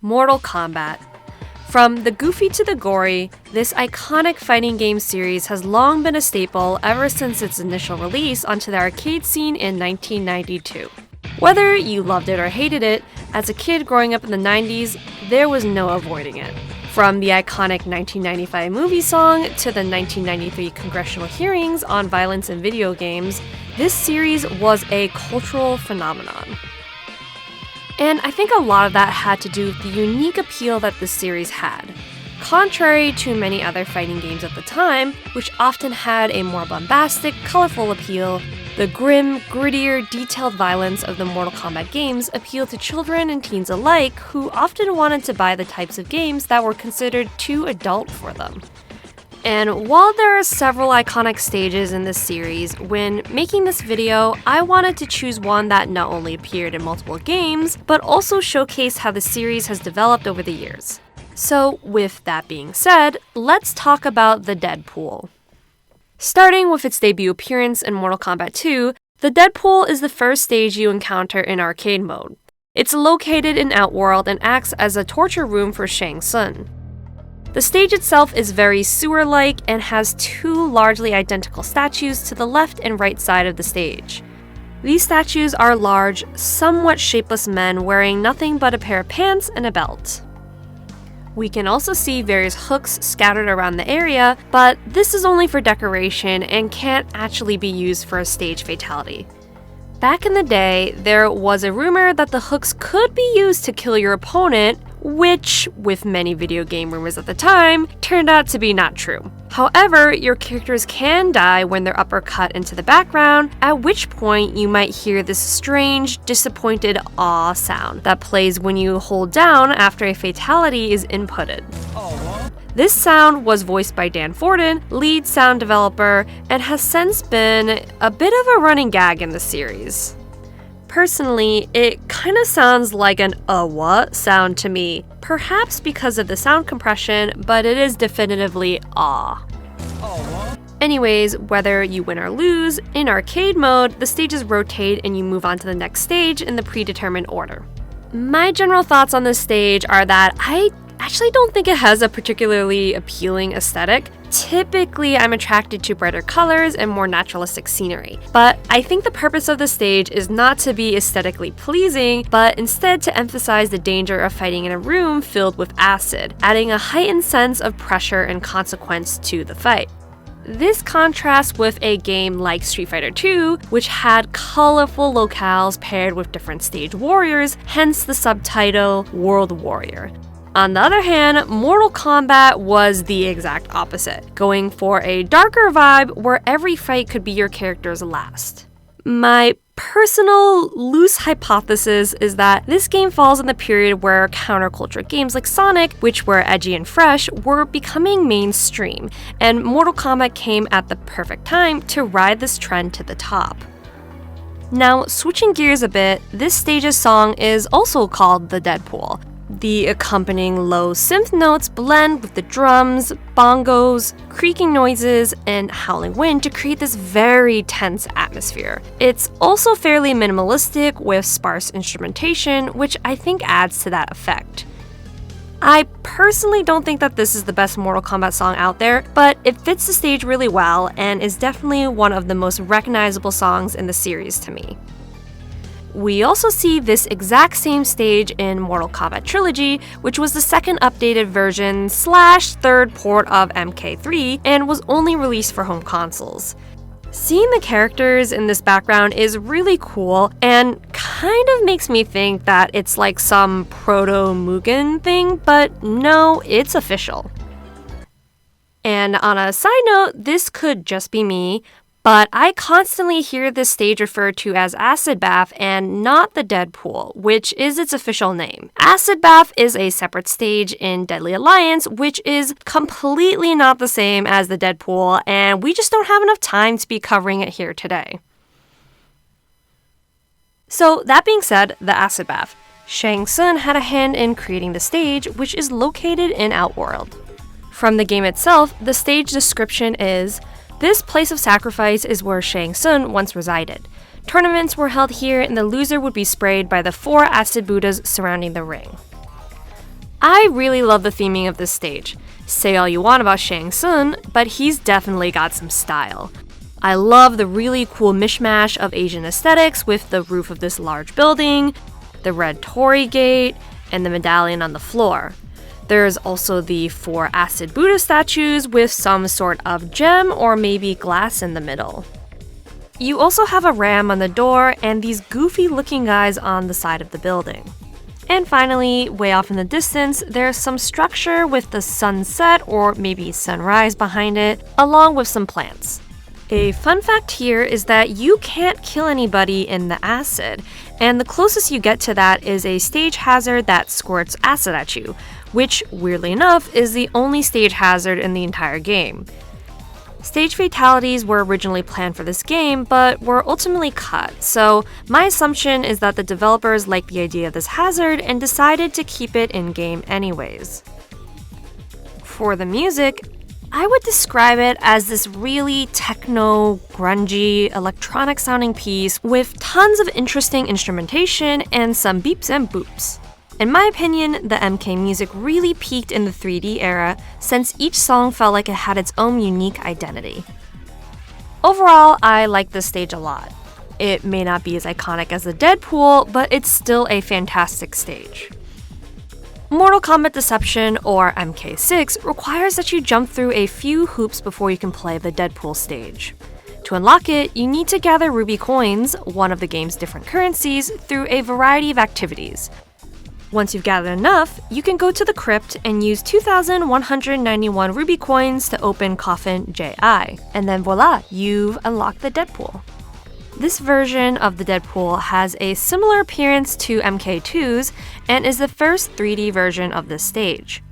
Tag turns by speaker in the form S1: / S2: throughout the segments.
S1: Mortal Kombat. From the goofy to the gory, this iconic fighting game series has long been a staple ever since its initial release onto the arcade scene in 1992. Whether you loved it or hated it, as a kid growing up in the 90s, there was no avoiding it. From the iconic 1995 movie song to the 1993 congressional hearings on violence in video games, this series was a cultural phenomenon. And I think a lot of that had to do with the unique appeal that this series had. Contrary to many other fighting games at the time, which often had a more bombastic, colorful appeal, the grim, grittier, detailed violence of the Mortal Kombat games appealed to children and teens alike who often wanted to buy the types of games that were considered too adult for them. And while there are several iconic stages in this series, when making this video, I wanted to choose one that not only appeared in multiple games, but also showcased how the series has developed over the years. So with that being said, let's talk about the Deadpool. Starting with its debut appearance in Mortal Kombat 2, the Deadpool is the first stage you encounter in arcade mode. It's located in Outworld and acts as a torture room for Shang Tsung. The stage itself is very sewer-like and has two largely identical statues to the left and right side of the stage. These statues are large, somewhat shapeless men wearing nothing but a pair of pants and a belt. We can also see various hooks scattered around the area, but this is only for decoration and can't actually be used for a stage fatality. Back in the day, there was a rumor that the hooks could be used to kill your opponent, which, with many video game rumors at the time, turned out to be not true. However, your characters can die when they're uppercut into the background, at which point you might hear this strange, disappointed "aw" sound that plays when you hold down after a fatality is inputted. This sound was voiced by Dan Fordon, lead sound developer, and has since been a bit of a running gag in the series. Personally, it kind of sounds like an what sound to me, perhaps because of the sound compression, but it is definitively ah. Anyways, whether you win or lose, in arcade mode, the stages rotate and you move on to the next stage in the predetermined order. My general thoughts on this stage are that I actually don't think it has a particularly appealing aesthetic. Typically, I'm attracted to brighter colors and more naturalistic scenery, but I think the purpose of the stage is not to be aesthetically pleasing, but instead to emphasize the danger of fighting in a room filled with acid, adding a heightened sense of pressure and consequence to the fight. This contrasts with a game like Street Fighter 2, which had colorful locales paired with different stage warriors, hence the subtitle World Warrior. On the other hand, Mortal Kombat was the exact opposite, going for a darker vibe where every fight could be your character's last. My personal loose hypothesis is that this game falls in the period where counterculture games like Sonic, which were edgy and fresh, were becoming mainstream, and Mortal Kombat came at the perfect time to ride this trend to the top. Now, switching gears a bit, this stage's song is also called the Deadpool. The accompanying low synth notes blend with the drums, bongos, creaking noises, and howling wind to create this very tense atmosphere. It's also fairly minimalistic with sparse instrumentation, which I think adds to that effect. I personally don't think that this is the best Mortal Kombat song out there, but it fits the stage really well and is definitely one of the most recognizable songs in the series to me. We also see this exact same stage in Mortal Kombat Trilogy, which was the second updated version / third port of MK3 and was only released for home consoles. Seeing the characters in this background is really cool and kind of makes me think that it's like some proto-Mugen thing, but no, it's official. And on a side note, this could just be me, but I constantly hear this stage referred to as Acid Bath and not the Deadpool, which is its official name. Acid Bath is a separate stage in Deadly Alliance, which is completely not the same as the Deadpool, and we just don't have enough time to be covering it here today. So that being said, the Acid Bath. Shang Tsung had a hand in creating the stage, which is located in Outworld. From the game itself, the stage description is: this place of sacrifice is where Shang Tsung once resided. Tournaments were held here and the loser would be sprayed by the 4 acid Buddhas surrounding the ring. I really love the theming of this stage. Say all you want about Shang Tsung, but he's definitely got some style. I love the really cool mishmash of Asian aesthetics with the roof of this large building, the red torii gate, and the medallion on the floor. There's also the 4 acid Buddha statues with some sort of gem or maybe glass in the middle. You also have a ram on the door and these goofy looking guys on the side of the building. And finally, way off in the distance, there's some structure with the sunset or maybe sunrise behind it, along with some plants. A fun fact here is that you can't kill anybody in the acid, and the closest you get to that is a stage hazard that squirts acid at you, which, weirdly enough, is the only stage hazard in the entire game. Stage fatalities were originally planned for this game, but were ultimately cut, so my assumption is that the developers liked the idea of this hazard and decided to keep it in-game anyways. For the music, I would describe it as this really techno, grungy, electronic-sounding piece with tons of interesting instrumentation and some beeps and boops. In my opinion, the MK music really peaked in the 3D era since each song felt like it had its own unique identity. Overall, I like this stage a lot. It may not be as iconic as the Deadpool, but it's still a fantastic stage. Mortal Kombat Deception, or MK6, requires that you jump through a few hoops before you can play the Deadpool stage. To unlock it, you need to gather ruby coins, one of the game's different currencies, through a variety of activities. Once you've gathered enough, you can go to the crypt and use 2,191 ruby coins to open Coffin JI, and then voila, you've unlocked the Deadpool. This version of the Deadpool has a similar appearance to MK2's and is the first 3D version of this stage.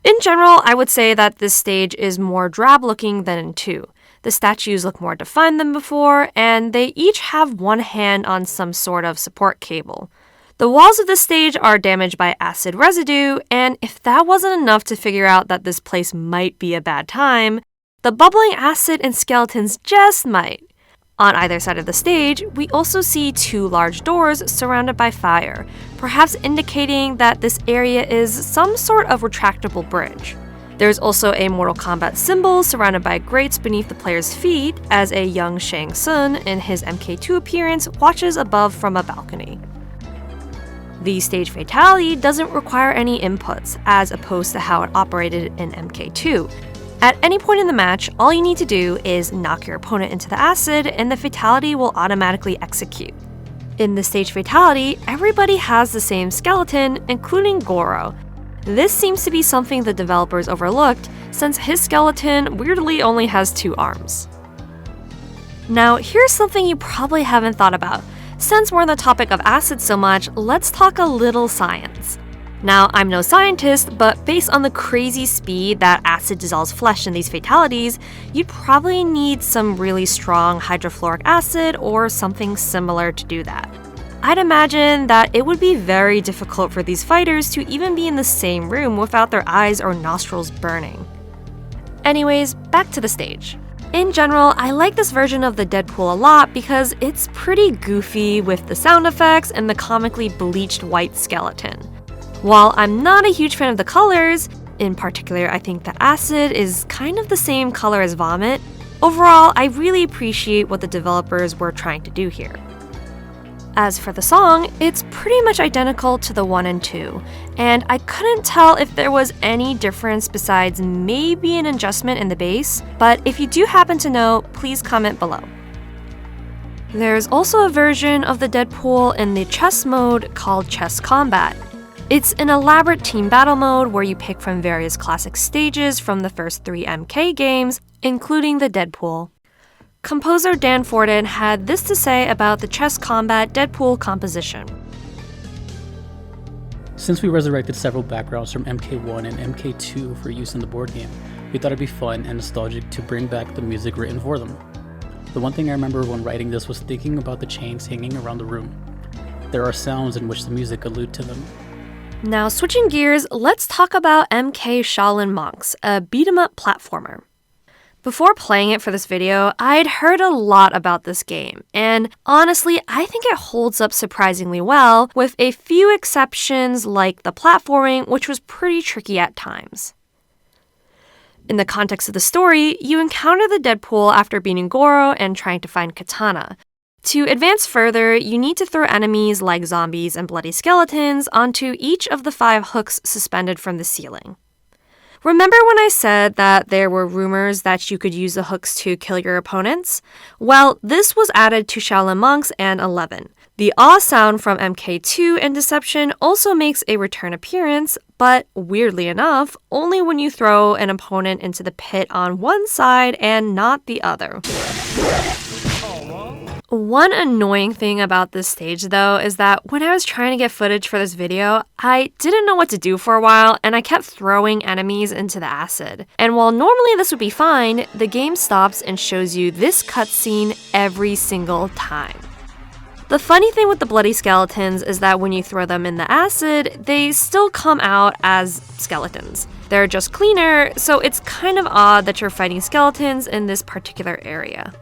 S1: In general, I would say that this stage is more drab looking than in 2. The statues look more defined than before, and they each have one hand on some sort of support cable. The walls of this stage are damaged by acid residue, and if that wasn't enough to figure out that this place might be a bad time, the bubbling acid and skeletons just might. On either side of the stage, we also see 2 large doors surrounded by fire, perhaps indicating that this area is some sort of retractable bridge. There's also a Mortal Kombat symbol surrounded by grates beneath the player's feet as a young Shang Tsung in his MK2 appearance watches above from a balcony. The stage fatality doesn't require any inputs, as opposed to how it operated in MK2. At any point in the match, all you need to do is knock your opponent into the acid and the fatality will automatically execute. In the stage fatality, everybody has the same skeleton, including Goro. This seems to be something the developers overlooked, since his skeleton weirdly only has 2 arms. Now, here's something you probably haven't thought about. Since we're on the topic of acid so much, let's talk a little science. Now, I'm no scientist, but based on the crazy speed that acid dissolves flesh in these fatalities, you'd probably need some really strong hydrofluoric acid or something similar to do that. I'd imagine that it would be very difficult for these fighters to even be in the same room without their eyes or nostrils burning. Anyways, back to the stage. In general, I like this version of the Deadpool a lot because it's pretty goofy with the sound effects and the comically bleached white skeleton. While I'm not a huge fan of the colors, in particular I think the acid is kind of the same color as vomit, overall I really appreciate what the developers were trying to do here. As for the song, it's pretty much identical to the 1 and 2, and I couldn't tell if there was any difference besides maybe an adjustment in the bass, but if you do happen to know, please comment below. There's also a version of the Deadpool in the chess mode called Chess Combat. It's an elaborate team battle mode where you pick from various classic stages from the first 3 MK games, including the Deadpool. Composer Dan Fordon had this to say about the Chess Combat Deadpool composition.
S2: Since we resurrected several backgrounds from MK1 and MK2 for use in the board game, we thought it'd be fun and nostalgic to bring back the music written for them. The one thing I remember when writing this was thinking about the chains hanging around the room. There are sounds in which the music allude to them.
S1: Now, switching gears, let's talk about MK Shaolin Monks, a beat-em-up platformer. Before playing it for this video, I'd heard a lot about this game, and honestly, I think it holds up surprisingly well, with a few exceptions like the platforming, which was pretty tricky at times. In the context of the story, you encounter the Deadpool after beating Goro and trying to find Katana. To advance further, you need to throw enemies like zombies and bloody skeletons onto each of the 5 hooks suspended from the ceiling. Remember when I said that there were rumors that you could use the hooks to kill your opponents? Well, this was added to Shaolin Monks and 11. The awe sound from MK2 and Deception also makes a return appearance, but weirdly enough, only when you throw an opponent into the pit on one side and not the other. One annoying thing about this stage, though, is that when I was trying to get footage for this video, I didn't know what to do for a while, and I kept throwing enemies into the acid. And while normally this would be fine, the game stops and shows you this cutscene every single time. The funny thing with the bloody skeletons is that when you throw them in the acid, they still come out as skeletons. They're just cleaner, so it's kind of odd that you're fighting skeletons in this particular area.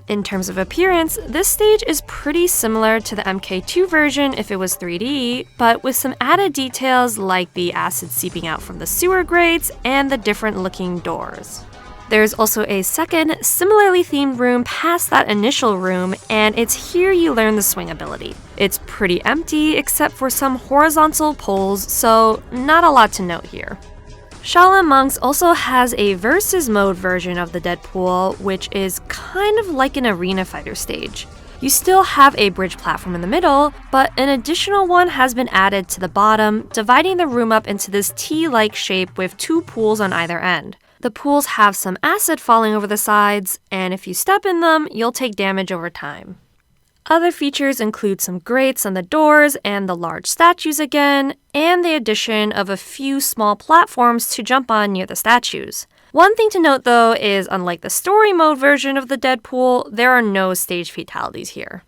S1: In terms of appearance, this stage is pretty similar to the MK2 version if it was 3D, but with some added details like the acid seeping out from the sewer grates and the different looking doors. There's also a second, similarly themed room past that initial room, and it's here you learn the swing ability. It's pretty empty except for some horizontal poles, so not a lot to note here. Shaolin Monks also has a versus mode version of the Deadpool, which is kind of like an arena fighter stage. You still have a bridge platform in the middle, but an additional one has been added to the bottom, dividing the room up into this T-like shape with 2 pools on either end. The pools have some acid falling over the sides, and if you step in them, you'll take damage over time. Other features include some grates on the doors and the large statues again, and the addition of a few small platforms to jump on near the statues. One thing to note though is, unlike the story mode version of the Deadpool, there are no stage fatalities here.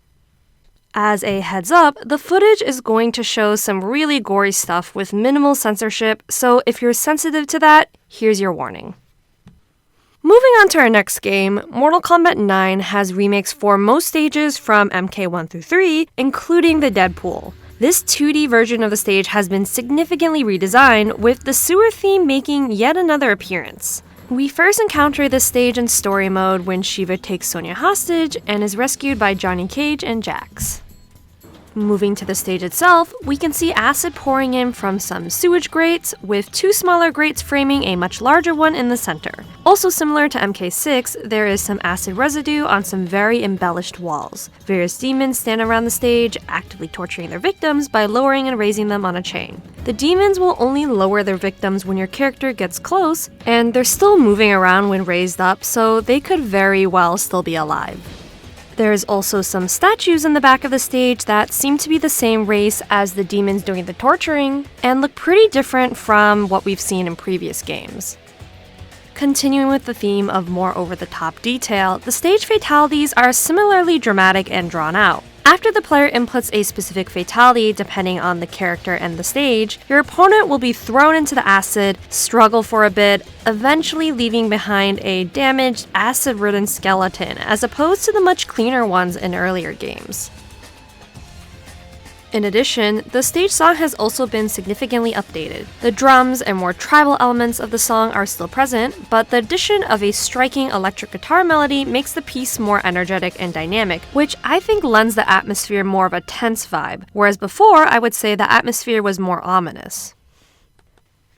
S1: As a heads up, the footage is going to show some really gory stuff with minimal censorship, so if you're sensitive to that, here's your warning. Moving on to our next game, Mortal Kombat 9 has remakes for most stages from MK1 through 3, including the Deadpool. This 2D version of the stage has been significantly redesigned, with the sewer theme making yet another appearance. We first encounter this stage in story mode when Shiva takes Sonya hostage and is rescued by Johnny Cage and Jax. Moving to the stage itself, we can see acid pouring in from some sewage grates, with 2 smaller grates framing a much larger one in the center. Also similar to MK6, there is some acid residue on some very embellished walls. Various demons stand around the stage, actively torturing their victims by lowering and raising them on a chain. The demons will only lower their victims when your character gets close, and they're still moving around when raised up, so they could very well still be alive. There's also some statues in the back of the stage that seem to be the same race as the demons doing the torturing, and look pretty different from what we've seen in previous games. Continuing with the theme of more over-the-top detail, the stage fatalities are similarly dramatic and drawn out. After the player inputs a specific fatality depending on the character and the stage, your opponent will be thrown into the acid, struggle for a bit, eventually leaving behind a damaged, acid-ridden skeleton, as opposed to the much cleaner ones in earlier games. In addition, the stage song has also been significantly updated. The drums and more tribal elements of the song are still present, but the addition of a striking electric guitar melody makes the piece more energetic and dynamic, which I think lends the atmosphere more of a tense vibe, whereas before I would say the atmosphere was more ominous.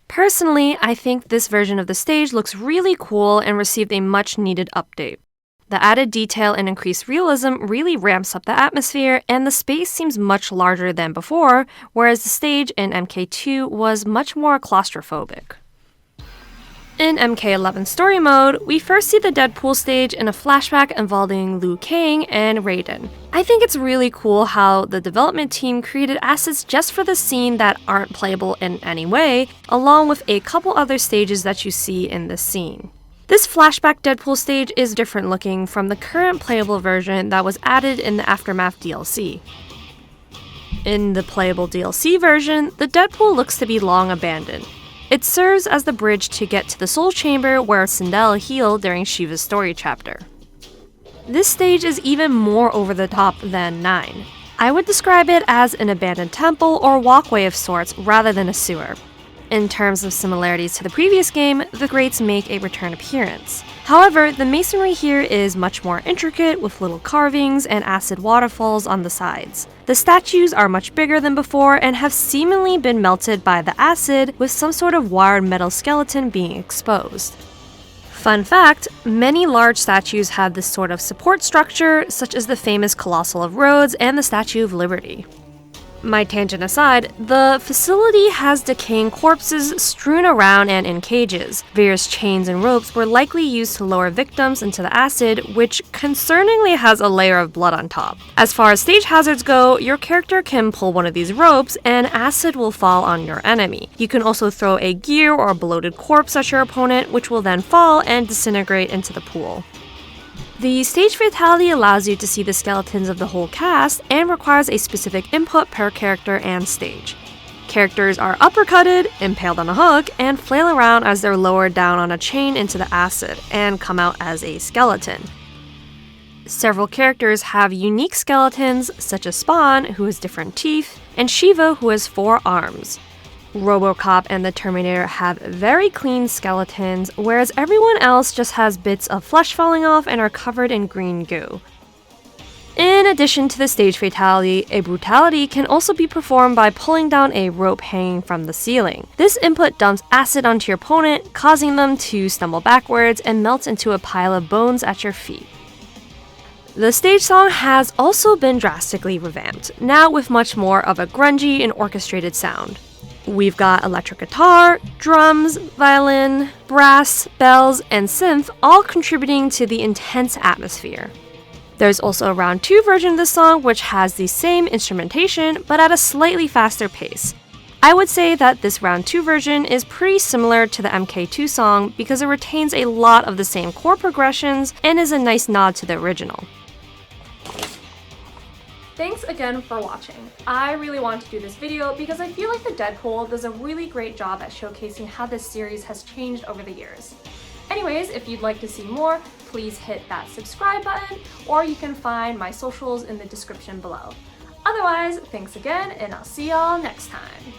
S1: Personally, I think this version of the stage looks really cool and received a much needed update. The added detail and increased realism really ramps up the atmosphere, and the space seems much larger than before, whereas the stage in MK2 was much more claustrophobic. In MK11 story mode, we first see the Deadpool stage in a flashback involving Liu Kang and Raiden. I think it's really cool how the development team created assets just for the scene that aren't playable in any way, along with a couple other stages that you see in this scene. This flashback Deadpool stage is different looking from the current playable version that was added in the Aftermath DLC. In the playable DLC version, the Deadpool looks to be long abandoned. It serves as the bridge to get to the Soul Chamber where Sindel healed during Shiva's story chapter. This stage is even more over the top than 9. I would describe it as an abandoned temple or walkway of sorts rather than a sewer. In terms of similarities to the previous game, the grates make a return appearance. However, the masonry here is much more intricate with little carvings and acid waterfalls on the sides. The statues are much bigger than before and have seemingly been melted by the acid, with some sort of wired metal skeleton being exposed. Fun fact, many large statues have this sort of support structure, such as the famous Colossal of Rhodes and the Statue of Liberty. My tangent aside, the facility has decaying corpses strewn around and in cages. Various chains and ropes were likely used to lower victims into the acid, which concerningly has a layer of blood on top. As far as stage hazards go, your character can pull one of these ropes and acid will fall on your enemy. You can also throw a gear or a bloated corpse at your opponent, which will then fall and disintegrate into the pool. The stage fatality allows you to see the skeletons of the whole cast and requires a specific input per character and stage. Characters are uppercutted, impaled on a hook, and flail around as they're lowered down on a chain into the acid and come out as a skeleton. Several characters have unique skeletons, such as Spawn, who has different teeth, and Shiva, who has 4 arms. RoboCop and the Terminator have very clean skeletons, whereas everyone else just has bits of flesh falling off and are covered in green goo. In addition to the stage fatality, a brutality can also be performed by pulling down a rope hanging from the ceiling. This input dumps acid onto your opponent, causing them to stumble backwards and melt into a pile of bones at your feet. The stage song has also been drastically revamped, now with much more of a grungy and orchestrated sound. We've got electric guitar, drums, violin, brass, bells, and synth all contributing to the intense atmosphere. There's also a round 2 version of the song which has the same instrumentation but at a slightly faster pace. I would say that this round 2 version is pretty similar to the MK2 song because it retains a lot of the same chord progressions and is a nice nod to the original. Thanks again for watching. I really wanted to do this video because I feel like the Deadpool does a really great job at showcasing how this series has changed over the years. Anyways, if you'd like to see more, please hit that subscribe button, or you can find my socials in the description below. Otherwise, thanks again, and I'll see y'all next time.